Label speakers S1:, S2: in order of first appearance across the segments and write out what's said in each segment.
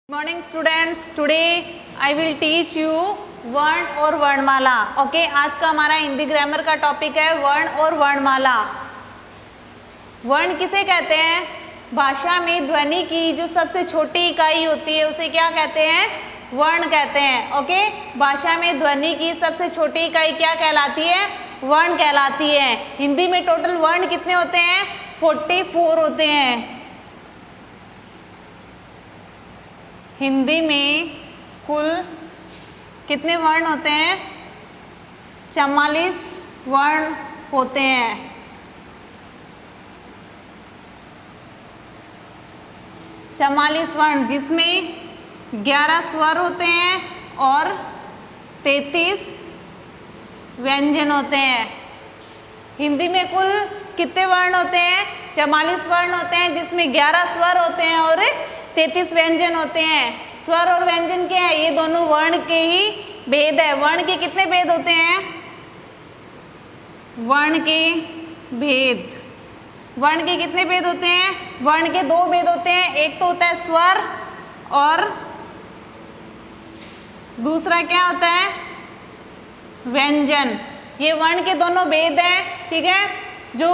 S1: Morning students, today I will teach you वर्ण और वर्णमाला। ओके, आज का हमारा हिंदी ग्रामर का टॉपिक है वर्ण और वर्णमाला। वर्ण किसे कहते हैं? भाषा में ध्वनि की जो सबसे छोटी इकाई होती है उसे क्या कहते हैं? वर्ण कहते हैं। ओके, भाषा में ध्वनि की सबसे छोटी इकाई क्या कहलाती है? वर्ण कहलाती है। हिंदी में टोटल वर्ण कितने होते हैं? 44 होते हैं। हिंदी में कुल कितने वर्ण होते हैं? 44 वर्ण होते हैं। 44 वर्ण, जिसमें 11 स्वर होते हैं और 33 व्यंजन होते हैं। हिंदी में कुल कितने वर्ण होते हैं? 44 वर्ण होते हैं, जिसमें 11 स्वर होते हैं और 33 व्यंजन होते हैं। स्वर और व्यंजन क्या है? ये दोनों वर्ण के ही भेद है। वर्ण के कितने भेद होते हैं? वर्ण के भेद, वर्ण के कितने भेद होते हैं? वर्ण के 2 भेद होते हैं। एक तो होता है स्वर और दूसरा क्या होता है? व्यंजन। ये वर्ण के दोनों भेद हैं। ठीक है, जो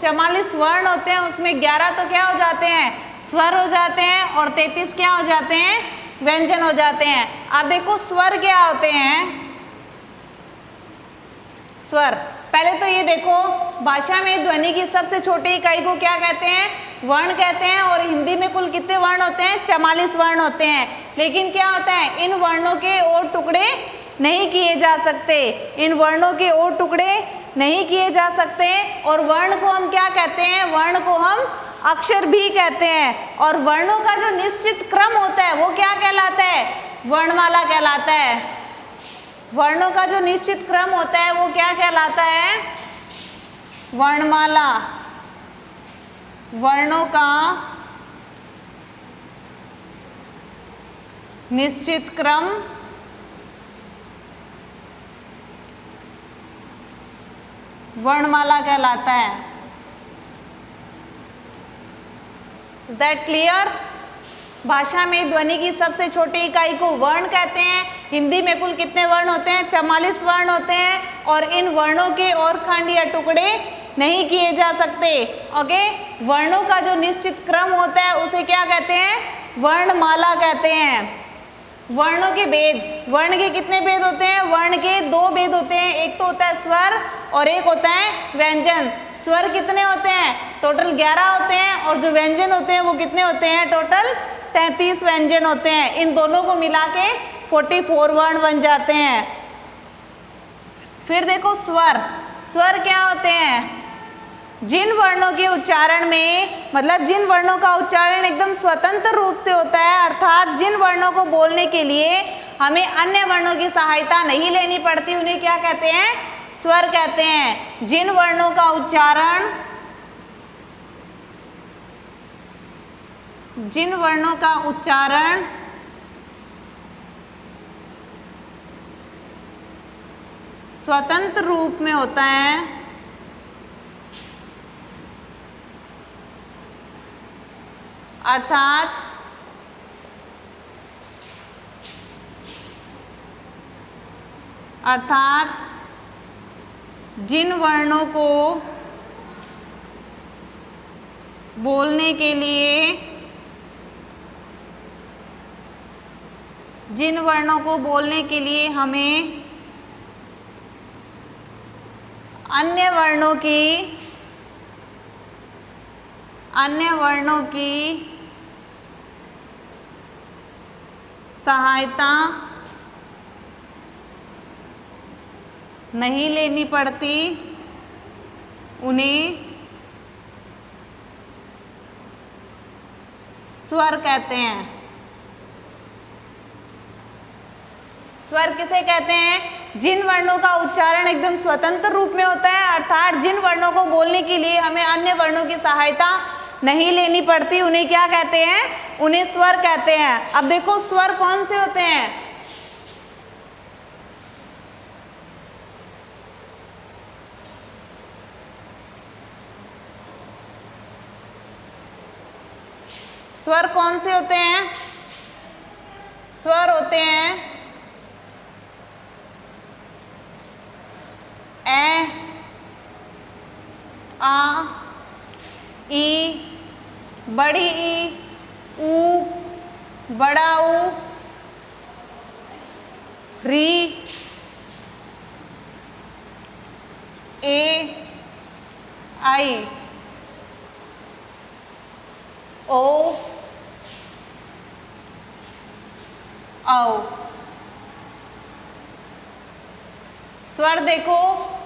S1: 44 वर्ण होते हैं उसमें 11 तो क्या हो जाते हैं? स्वर हो जाते हैं और 33 क्या हो जाते हैं? व्यंजन हो जाते हैं। आप देखो स्वर क्या होते हैं। स्वर, पहले तो ये देखो, भाषा में ध्वनि की सबसे छोटी इकाई को क्या कहते हैं? वर्ण कहते हैं। और हिंदी में कुल कितने वर्ण होते हैं? 44 वर्ण होते हैं। लेकिन क्या होता है, इन वर्णों के और टुकड़े नहीं किए जा सकते। इन वर्णों के और टुकड़े नहीं किए जा सकते। और वर्ण को हम क्या कहते हैं? वर्ण को हम अक्षर भी कहते हैं। और वर्णों का जो निश्चित क्रम होता है वो क्या कहलाता है? वर्णमाला कहलाता है। वर्णों का जो निश्चित क्रम होता है वो क्या कहलाता है? वर्णमाला। वर्णों का निश्चित क्रम वर्णमाला कहलाता है। Is that clear? भाषा में ध्वनि की सबसे छोटी इकाई को वर्ण कहते हैं। हिंदी में कुल कितने वर्ण होते हैं? 44 वर्ण होते हैं। और इन वर्णों के और खंड या टुकड़े नहीं किए जा सकते। ओके, वर्णों का जो निश्चित क्रम होता है उसे क्या कहते हैं? वर्णमाला कहते हैं। वर्णों के भेद, वर्ण के कितने भेद होते हैं? वर्ण के 2 भेद होते हैं। एक तो होता है स्वर और एक होता है व्यंजन। स्वर कितने होते हैं? टोटल 11 होते हैं। और जो व्यंजन होते हैं वो कितने होते हैं? टोटल 33 व्यंजन होते हैं। इन दोनों को मिला के 44 वर्ण बन जाते हैं। फिर देखो स्वर। स्वर क्या होते हैं? जिन वर्णों के उच्चारण में, मतलब जिन वर्णों का उच्चारण एकदम स्वतंत्र रूप से होता है, अर्थात जिन वर्णों को बोलने के लिए हमें अन्य वर्णों की सहायता नहीं लेनी पड़ती, उन्हें क्या कहते हैं? स्वर कहते हैं। जिन वर्णों का उच्चारण, जिन वर्णों का उच्चारण स्वतंत्र रूप में होता है, अर्थात जिन वर्णों को बोलने के लिए, जिन वर्णों को बोलने के लिए हमें अन्य वर्णों की सहायता नहीं लेनी पड़ती, उन्हें स्वर कहते हैं। स्वर किसे कहते हैं? जिन वर्णों का उच्चारण एकदम स्वतंत्र रूप में होता है, अर्थात जिन वर्णों को बोलने के लिए हमें अन्य वर्णों की सहायता नहीं लेनी पड़ती, उन्हें क्या कहते हैं? उन्हें स्वर कहते हैं। अब देखो स्वर कौन से होते हैं? स्वर कौन से होते हैं? स्वर होते हैं ए, आ, ई, बड़ी ई, ऊ, बड़ा ऊ, री, ए, आई, ओ, औ। स्वर देखो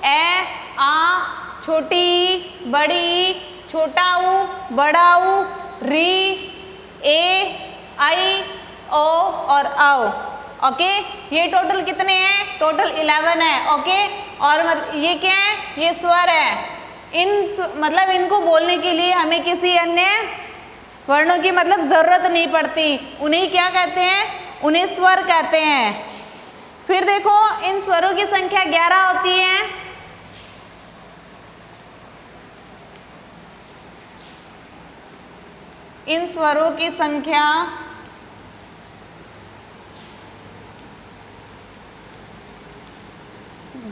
S1: ए, आ, छोटी ई, बड़ी ई, छोटा ऊ, बड़ा ऊ, री, ए, आई, ओ और औ। ओके, ये टोटल कितने हैं? टोटल 11 है। ओके, और ये क्या है? ये स्वर है। मतलब इनको बोलने के लिए हमें किसी अन्य वर्णों की मतलब जरूरत नहीं पड़ती। उन्हें क्या कहते हैं? उन्हें स्वर कहते हैं। फिर देखो इन स्वरों की संख्या 11 होती है। इन स्वरों की संख्या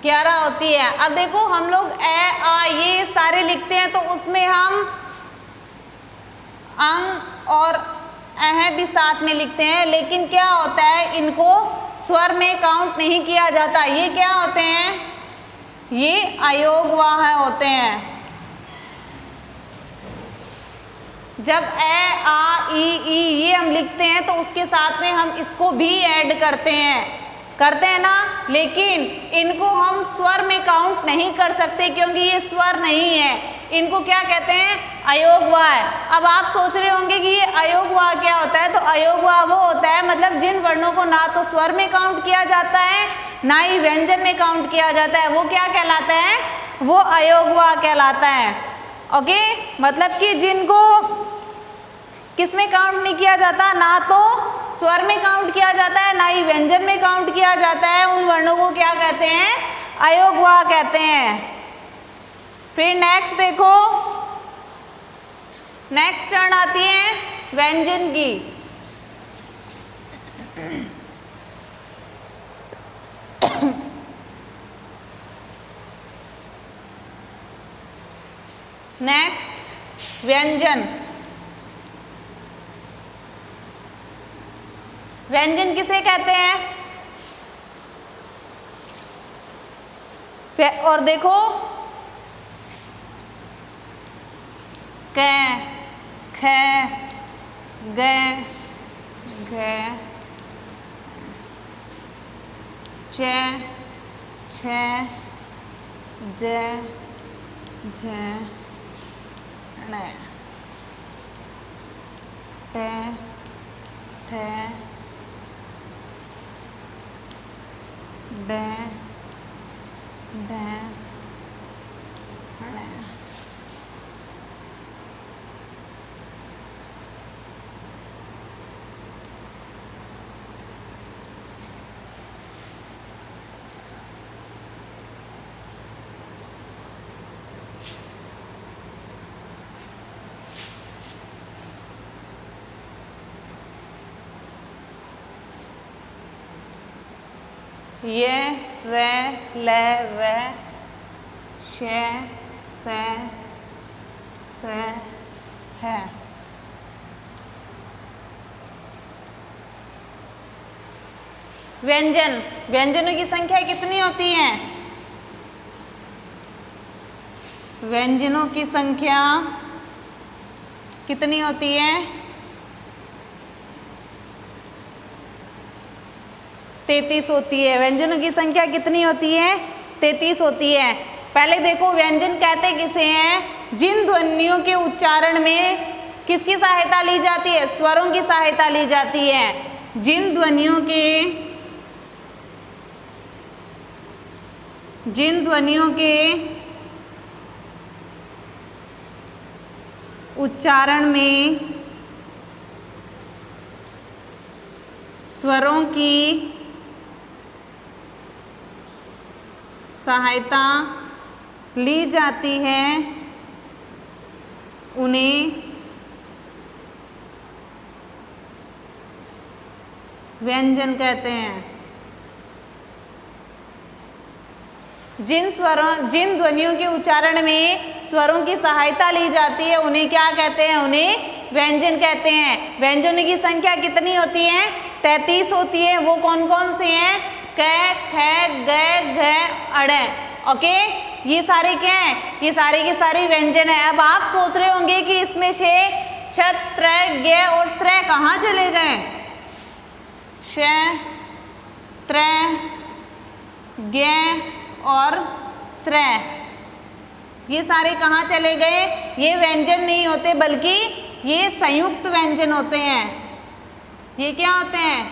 S1: 11 होती है। अब देखो हम लोग ए, आ, ये सारे लिखते हैं तो उसमें हम अंग और अह भी साथ में लिखते हैं, लेकिन क्या होता है इनको स्वर में काउंट नहीं किया जाता। ये क्या होते हैं? ये अयोगवाह होते हैं। जब ए, आ, ई, ये हम लिखते हैं तो उसके साथ में हम इसको भी ऐड करते हैं ना, लेकिन इनको हम स्वर में काउंट नहीं कर सकते क्योंकि ये स्वर नहीं है। इनको क्या कहते हैं? अयोगवाह। अब आप सोच रहे होंगे कि ये अयोगवाह क्या होता है? तो अयोगवाह वो होता है मतलब जिन वर्णों को ना तो स्वर में काउंट किया जाता है ना ही व्यंजन में काउंट किया जाता है, वो क्या कहलाता है? वो अयोगवाह कहलाता है। ओके, मतलब कि जिनको किसमें काउंट नहीं किया जाता, ना तो स्वर में काउंट किया जाता है ना ही व्यंजन में काउंट किया जाता है, उन वर्णों को क्या कहते हैं? अयोगवाह कहते हैं। फिर नेक्स्ट देखो, नेक्स्ट टर्न आती है व्यंजन की। नेक्स्ट व्यंजन। व्यंजन किसे कहते हैं? और देखो क, ख, ग, घ, च, छ, ज, झ, ण, ट, ठ, ड, ढ, ण। ये र, ल, व, श, स, है। व्यंजन, व्यंजनों की संख्या कितनी होती है? व्यंजनों की संख्या कितनी होती है? 33 होती है। व्यंजनों की संख्या कितनी होती है? 33 होती है। पहले देखो व्यंजन कहते किसे हैं? जिन ध्वनियों के उच्चारण में किसकी सहायता ली जाती है? स्वरों की सहायता ली जाती है। जिन ध्वनियों के उच्चारण में स्वरों की सहायता ली जाती है, उन्हें व्यंजन कहते हैं। जिन ध्वनियों के उच्चारण में स्वरों की सहायता ली जाती है उन्हें क्या कहते हैं? उन्हें व्यंजन कहते हैं। व्यंजनों की संख्या कितनी होती है? 33 होती है। वो कौन कौन से हैं? क, ख, ग, घ, अड़। ओके, ये सारे क्या हैं? ये सारे के सारे व्यंजन है। अब आप सोच रहे होंगे कि इसमें से छ, त्र, ग और त्र कहाँ चले गए? श, त्र, ग और स्र, ये सारे कहाँ चले गए? ये व्यंजन नहीं होते बल्कि ये संयुक्त व्यंजन होते हैं। ये क्या होते हैं?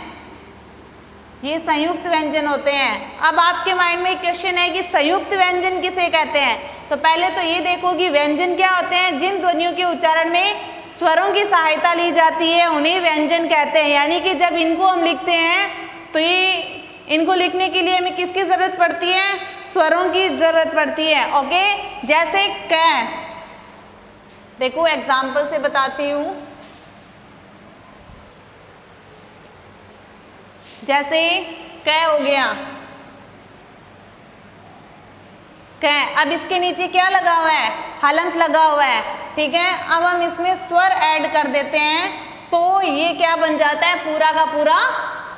S1: ये संयुक्त व्यंजन होते हैं। अब आपके माइंड में क्वेश्चन है कि संयुक्त व्यंजन किसे कहते हैं? तो पहले तो ये देखो कि व्यंजन क्या होते हैं? जिन ध्वनियों के उच्चारण में स्वरों की सहायता ली जाती है उन्हें व्यंजन कहते हैं। यानी कि जब इनको हम लिखते हैं तो ये इनको लिखने के लिए हमें किसकी जरूरत पड़ती है? स्वरों की जरूरत पड़ती है। ओके, जैसे क, देखो एग्जाम्पल से बताती हूँ। जैसे क हो गया, क, अब इसके नीचे क्या लगा हुआ है? हलंत लगा हुआ है। ठीक है, अब हम इसमें स्वर ऐड कर देते हैं तो ये क्या बन जाता है? पूरा का पूरा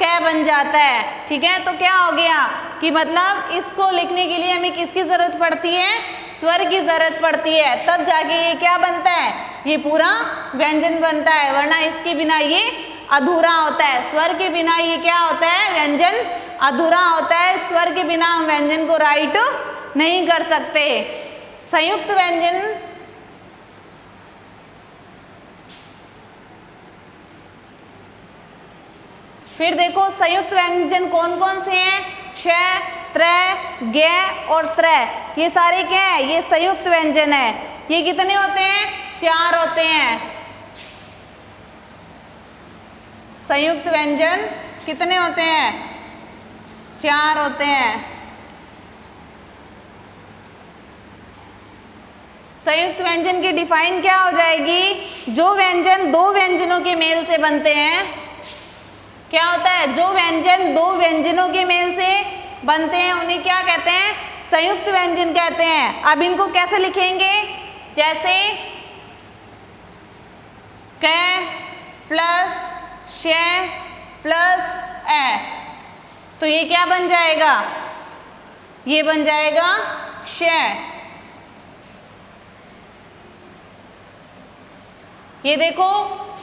S1: क बन जाता है। ठीक है, तो क्या हो गया कि मतलब इसको लिखने के लिए हमें किसकी जरूरत पड़ती है? स्वर की जरूरत पड़ती है, तब जाके ये क्या बनता है? ये पूरा व्यंजन बनता है, वरना इसके बिना ये अधूरा होता है। स्वर के बिना ये क्या होता है? व्यंजन अधूरा होता है। स्वर के बिना हम व्यंजन को राइट नहीं कर सकते। संयुक्त व्यंजन फिर देखो संयुक्त व्यंजन कौन कौन से हैं? श, त्र, ग और स्र, ये सारे क्या है? ये संयुक्त व्यंजन है। ये कितने होते हैं? 4 होते हैं। संयुक्त व्यंजन कितने होते हैं? 4 होते हैं। संयुक्त व्यंजन की डिफाइन क्या हो जाएगी? जो व्यंजन दो व्यंजनों के मेल से बनते हैं, क्या होता है? जो व्यंजन दो व्यंजनों के मेल से बनते हैं उन्हें क्या कहते हैं? संयुक्त व्यंजन कहते हैं। अब इनको कैसे लिखेंगे? जैसे क प्लस श प्लस ए, तो ये क्या बन जाएगा? ये बन जाएगा श। ये देखो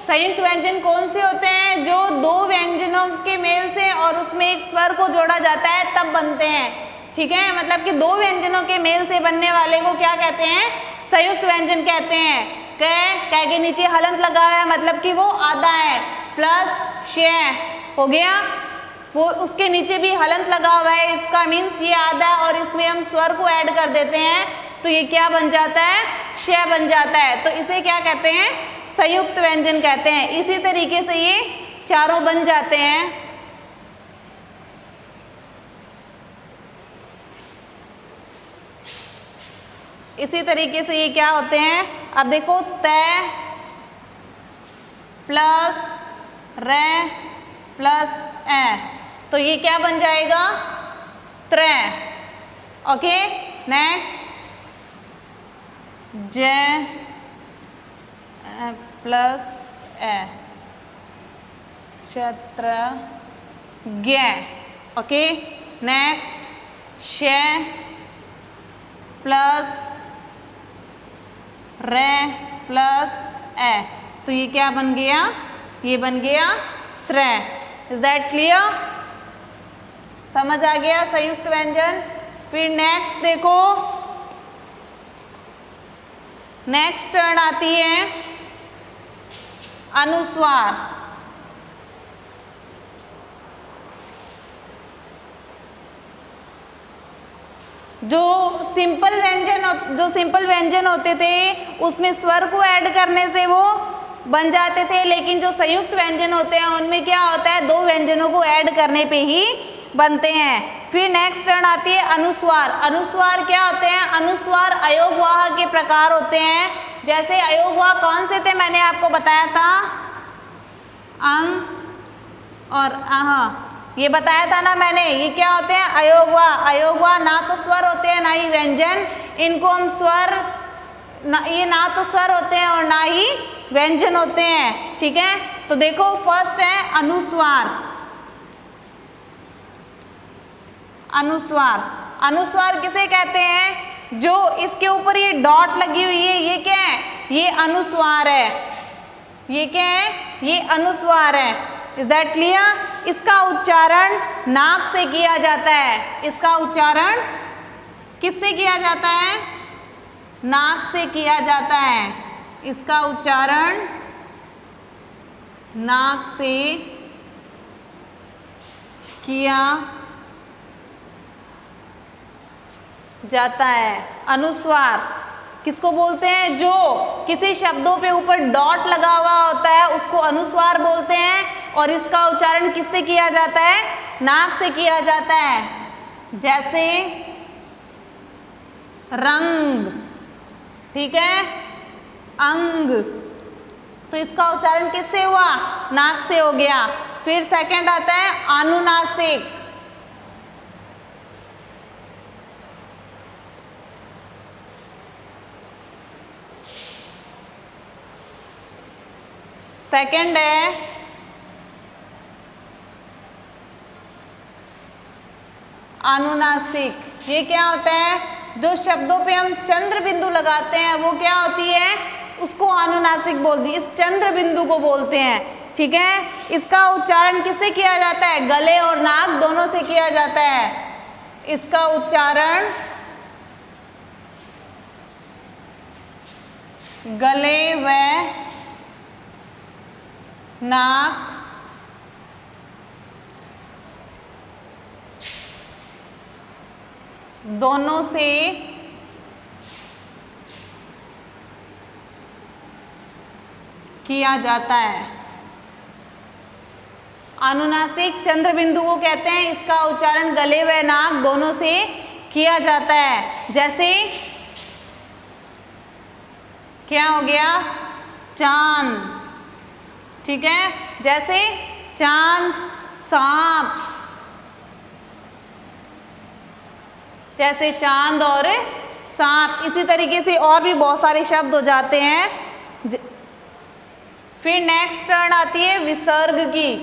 S1: संयुक्त व्यंजन कौन से होते हैं? जो दो व्यंजनों के मेल से और उसमें एक स्वर को जोड़ा जाता है तब बनते हैं। ठीक है, मतलब कि दो व्यंजनों के मेल से बनने वाले को क्या कहते हैं? संयुक्त व्यंजन कहते हैं। क के नीचे हलंत लगा हुआ है, मतलब कि वो आधा है। प्लस श हो गया, वो उसके नीचे भी हलंत लगा हुआ है, इसका मीन्स ये आधा है और इसमें हम स्वर को ऐड कर देते हैं तो ये क्या बन जाता है? श बन जाता है। तो इसे क्या कहते हैं? संयुक्त व्यंजन कहते हैं। इसी तरीके से ये चारों बन जाते हैं। इसी तरीके से ये क्या होते हैं? अब देखो त प्लस र प्लस ए, तो ये क्या बन जाएगा? त्र। ओके, नेक्स्ट ज प्लस ए, क्षत्र ज्ञ। ओके, नेक्स्ट श प्लस र प्लस ए, तो ये क्या बन गया? ये बन गया स्र। Is that clear? समझ आ गया संयुक्त व्यंजन? फिर नेक्स्ट देखो, नेक्स्ट टर्न आती है अनुस्वार। जो सिंपल व्यंजन होते थे उसमें स्वर को ऐड करने से वो बन जाते थे, लेकिन जो संयुक्त व्यंजन होते हैं उनमें क्या होता है? दो व्यंजनों को ऐड करने पे ही बनते हैं। फिर नेक्स्ट टर्न आती है अनुस्वार। अनुस्वार क्या होते हैं? अनुस्वार अयोगवाह के प्रकार होते हैं। जैसे अयोगवाह कौन से थे? मैंने आपको बताया था अंग, और ये बताया था ना मैंने, ये क्या होते हैं? अयोगवा। अयोगवा ना तो स्वर होते हैं ना ही व्यंजन, इनको हम स्वर ये ना तो स्वर होते हैं और ना ही व्यंजन होते हैं, ठीक है। तो देखो फर्स्ट है अनुस्वार। अनुस्वार, अनुस्वार किसे कहते हैं? जो इसके ऊपर ये डॉट लगी हुई है, ये क्या है? ये अनुस्वार है। ये क्या है? ये अनुस्वार है। Is that clear? इसका उच्चारण नाक से किया जाता है। इसका उच्चारण किससे किया जाता है? नाक से किया जाता है। इसका उच्चारण नाक से किया जाता है। अनुस्वार किसको बोलते हैं? जो किसी शब्दों पे ऊपर डॉट लगा हुआ होता है उसको अनुस्वार बोलते हैं। और इसका उच्चारण किससे किया जाता है? नाक से किया जाता है। जैसे रंग, ठीक है, अंग, तो इसका उच्चारण किससे हुआ? नाक से हो गया। फिर सेकंड आता है अनुनासिक। सेकंड है अनुनासिक। ये क्या होता है? जो शब्दों पे हम चंद्र बिंदु लगाते हैं वो क्या होती है? उसको अनुनासिक बोलती है। इस चंद्र बिंदु को बोलते हैं, ठीक है। इसका उच्चारण किससे किया जाता है? गले और नाक दोनों से किया जाता है। इसका उच्चारण गले व नाक दोनों से किया जाता है। अनुनासिक चंद्र बिंदु को कहते हैं। इसका उच्चारण गले व नाक दोनों से किया जाता है। जैसे क्या हो गया? चांद, ठीक है। जैसे चांद, सांप, जैसे चांद और सांप। इसी तरीके से और भी बहुत सारे शब्द हो जाते हैं। फिर नेक्स्ट टर्न आती है विसर्ग की।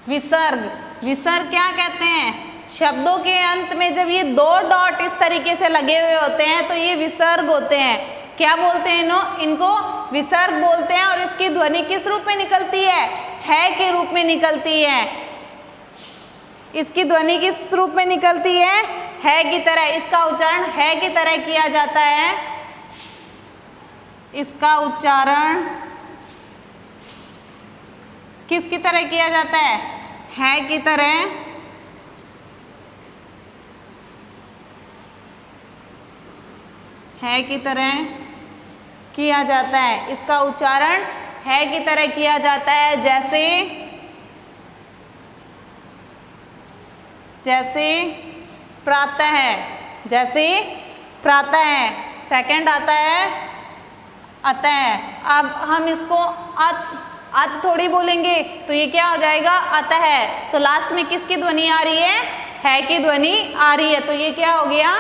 S1: विसर्ग, विसर्ग क्या कहते हैं? शब्दों के अंत में जब ये दो डॉट इस तरीके से लगे हुए होते हैं तो ये विसर्ग होते हैं। क्या बोलते हैं? इनको विसर्ग बोलते हैं। और इसकी ध्वनि किस रूप में निकलती है? है के रूप में निकलती है। इसकी ध्वनि किस रूप में निकलती है? है की तरह। इसका उच्चारण है की तरह किया जाता है। इसका उच्चारण किसकी तरह किया जाता है? है की तरह है की तरह किया जाता है। इसका उच्चारण है की तरह किया जाता है। जैसे जैसे प्रातः है, जैसे प्रातः है। सेकंड आता है अतः। अब हम इसको अत थोड़ी बोलेंगे तो ये क्या हो जाएगा? अतः है। तो लास्ट में किसकी ध्वनि आ रही है की ध्वनि आ रही है। तो ये क्या हो गया?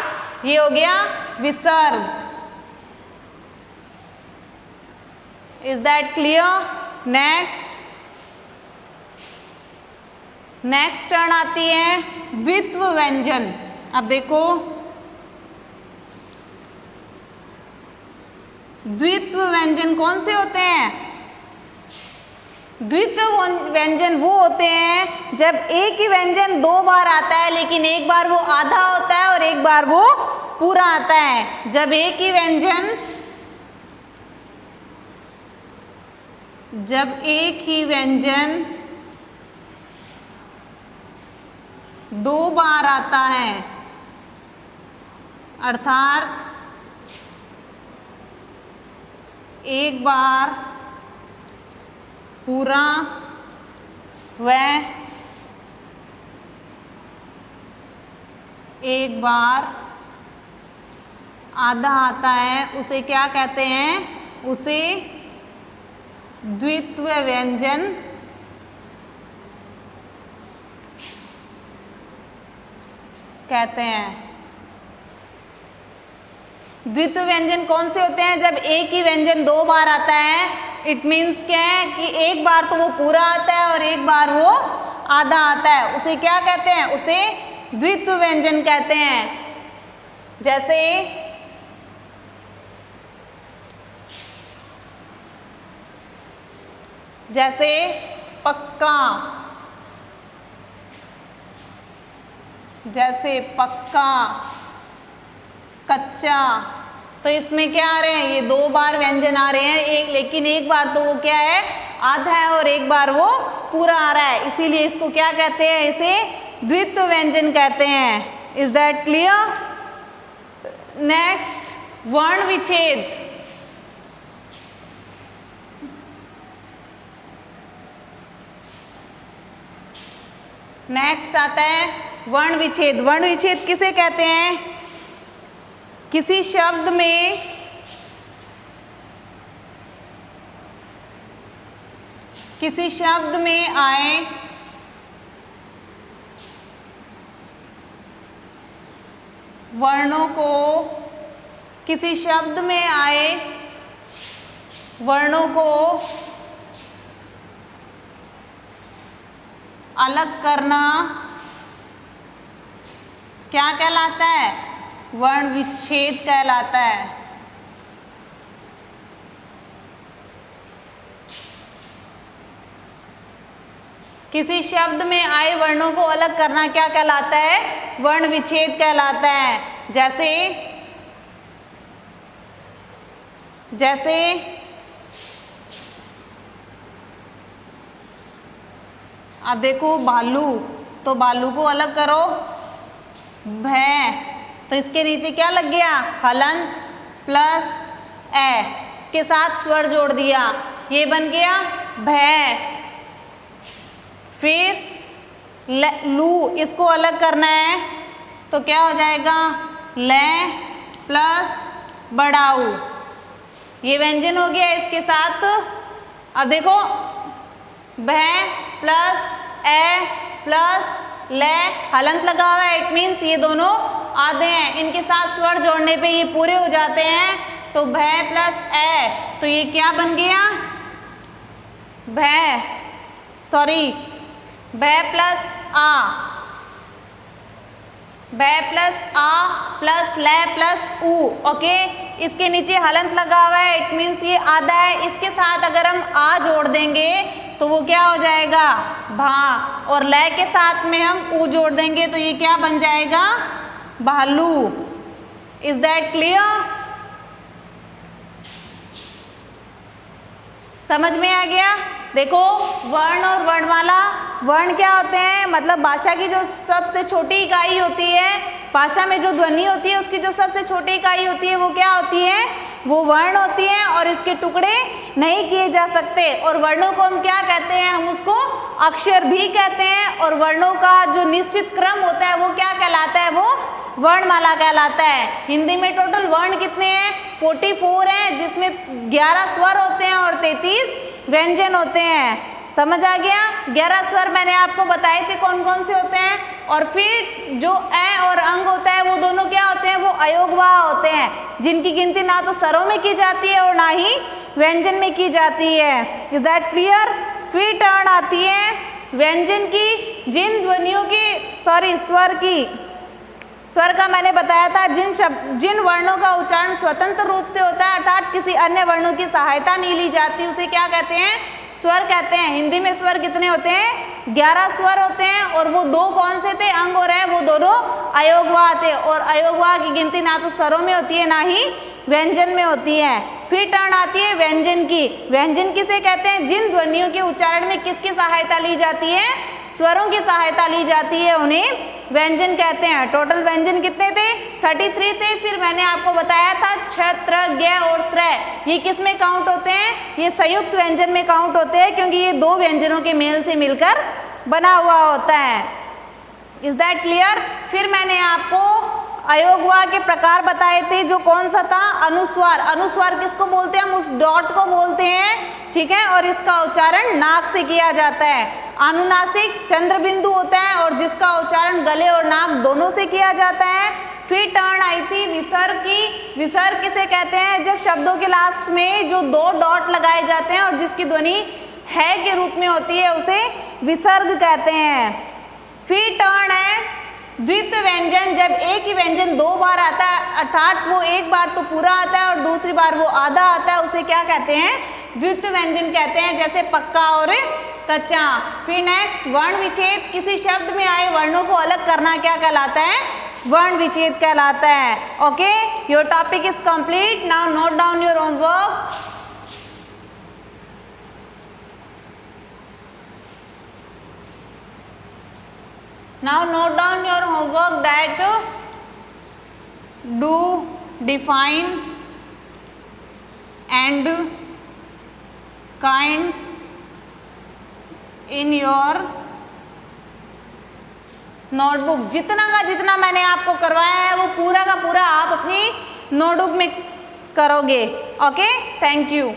S1: ये हो गया विसर्ग। Is that clear? Next turn आती है द्वित्व व्यंजन। अब देखो द्वित्व व्यंजन कौन से होते हैं? द्वित्व व्यंजन वो होते हैं जब एक ही व्यंजन दो बार आता है लेकिन एक बार वो आधा होता है और एक बार वो पूरा आता है। जब एक ही व्यंजन दो बार आता है, अर्थात एक बार पूरा व एक बार आधा आता है, उसे क्या कहते हैं? उसे द्वित्व व्यंजन कहते हैं। द्वित्व व्यंजन कौन से होते हैं? जब एक ही व्यंजन दो बार आता है, इट मीन्स क्या है कि एक बार तो वो पूरा आता है और एक बार वो आधा आता है, उसे क्या कहते हैं? उसे द्वित्व व्यंजन कहते हैं। जैसे पक्का, कच्चा, तो इसमें क्या आ रहे हैं? ये दो बार व्यंजन आ रहे हैं, लेकिन एक बार तो वो क्या है? आधा है और एक बार वो पूरा आ रहा है, इसीलिए इसको क्या कहते हैं? इसे द्वित्व व्यंजन कहते हैं। Is that clear? नेक्स्ट, वर्ण विच्छेद। नेक्स्ट आता है वर्ण विच्छेद। वर्ण विच्छेद किसे कहते हैं? किसी शब्द में आए वर्णों को, किसी शब्द में आए वर्णों को अलग करना क्या कहलाता है? वर्ण विच्छेद कहलाता है। किसी शब्द में आए वर्णों को अलग करना क्या कहलाता है? वर्ण विच्छेद कहलाता है। जैसे अब देखो भालू, तो भालू को अलग करो, भै, तो इसके नीचे क्या लग गया? हलंत प्लस ए, इसके साथ स्वर जोड़ दिया, ये बन गया भै। फिर लू, इसको अलग करना है तो क्या हो जाएगा? ले प्लस बड़ाऊ, ये व्यंजन हो गया इसके साथ। अब देखो भै प्लस ए प्लस ले, हलंत लगा हुआ है, इट मीन्स ये दोनों आधे हैं, इनके साथ स्वर जोड़ने पे ये पूरे हो जाते हैं, तो भै प्लस ए, तो ये क्या बन गया? भै प्लस आ, भै प्लस आ प्लस ले प्लस ऊ, ओके। इसके नीचे हलंत लगा हुआ है, इट मीन्स ये आधा है, इसके साथ अगर हम आ जोड़ देंगे तो वो क्या हो जाएगा? भा, और ले के साथ में हम ऊ जोड़ देंगे तो ये क्या बन जाएगा? भालू। Is that clear? समझ में आ गया? देखो वर्ण और वर्णमाला, वर्ण क्या होते हैं? मतलब भाषा की जो सबसे छोटी इकाई होती है, भाषा में जो ध्वनि होती है उसकी जो सबसे छोटी इकाई होती है वो क्या होती है? वो वर्ण होती है, और इसके टुकड़े नहीं किए जा सकते। और वर्णों को हम क्या कहते हैं? हम उसको अक्षर भी कहते हैं, और वर्णों का जो निश्चित क्रम होता है वो क्या कहलाता है? वो वर्णमाला कहलाता है। हिंदी में टोटल वर्ण कितने हैं? 44 हैं, जिसमें 11 स्वर होते हैं और 33 व्यंजन होते हैं। समझ आ गया? 11 स्वर मैंने आपको बताए थे कौन कौन से होते हैं, और फिर जो ए और अंग होता है वो दोनों क्या होते हैं? वो अयोगवाह होते हैं, जिनकी गिनती ना तो स्वरों में की जाती है और ना ही व्यंजन में की जाती है। Is that clear? फिर टर्न आती है व्यंजन की, जिन ध्वनियों की स्वर का मैंने बताया था, जिन वर्णों का उच्चारण स्वतंत्र रूप से होता है, अर्थात किसी अन्य वर्णों की सहायता नहीं ली जाती, उसे क्या कहते हैं? स्वर कहते हैं। हिंदी में स्वर कितने होते हैं? 11 स्वर होते हैं, और वो दो कौन से थे? अंग और है, वो दोनों अयोगवाह थे, और अयोगवाह की गिनती ना तो स्वरों में होती है ना ही व्यंजन में होती है। फिर टर्न आती है व्यंजन की। व्यंजन किसे कहते हैं? जिन ध्वनियों के उच्चारण में किसकी सहायता ली जाती है? स्वरों की सहायता ली जाती है, उन्हें व्यंजन कहते हैं। टोटल व्यंजन कितने थे? 33 थे। फिर मैंने आपको बताया था छ, त्र, ज्ञ और श्रय, ये किस में काउंट होते हैं? ये संयुक्त व्यंजन में काउंट होते हैं, क्योंकि ये दो व्यंजनों के मेल से मिलकर बना हुआ होता है। Is that clear? फिर मैंने आपको अयोगवा के प्रकार बताए थे, जो कौन सा था, अनुस्वार। अनुस्वार किसको बोलते हैं, हम उस डॉट को बोलते हैं, ठीक है, और इसका उच्चारण नाक से किया जाता है। अनुनासिक चंद्र बिंदु होता है और जिसका उच्चारण गले और नाक दोनों से किया जाता है। फिर टर्न आई थी विसर्ग की। विसर्ग किसे कहते हैं, जब शब्दों के लास्ट में जो दो डॉट लगाए जाते हैं और जिसकी ध्वनि है के रूप में होती है, उसे विसर्ग कहते हैं। फिर टर्न है द्वित्व व्यंजन, जब एक ही व्यंजन दो बार आता है, अर्थात वो एक बार तो पूरा आता है और दूसरी बार वो आधा आता है, उसे क्या कहते हैं, द्वित्व व्यंजन कहते हैं, जैसे पक्का और कच्चा। फिर नेक्स्ट वर्ण विच्छेद, किसी शब्द में आए वर्णों को अलग करना क्या कहलाता है, वर्ण विच्छेद कहलाता है। Okay, your topic is complete. Now note down your homework. Now note down your homework that do, define and kind in your notebook. जितना का जितना मैंने आपको करवाया है वो पूरा का पूरा आप अपनी नोटबुक में करोगे। Okay, thank you.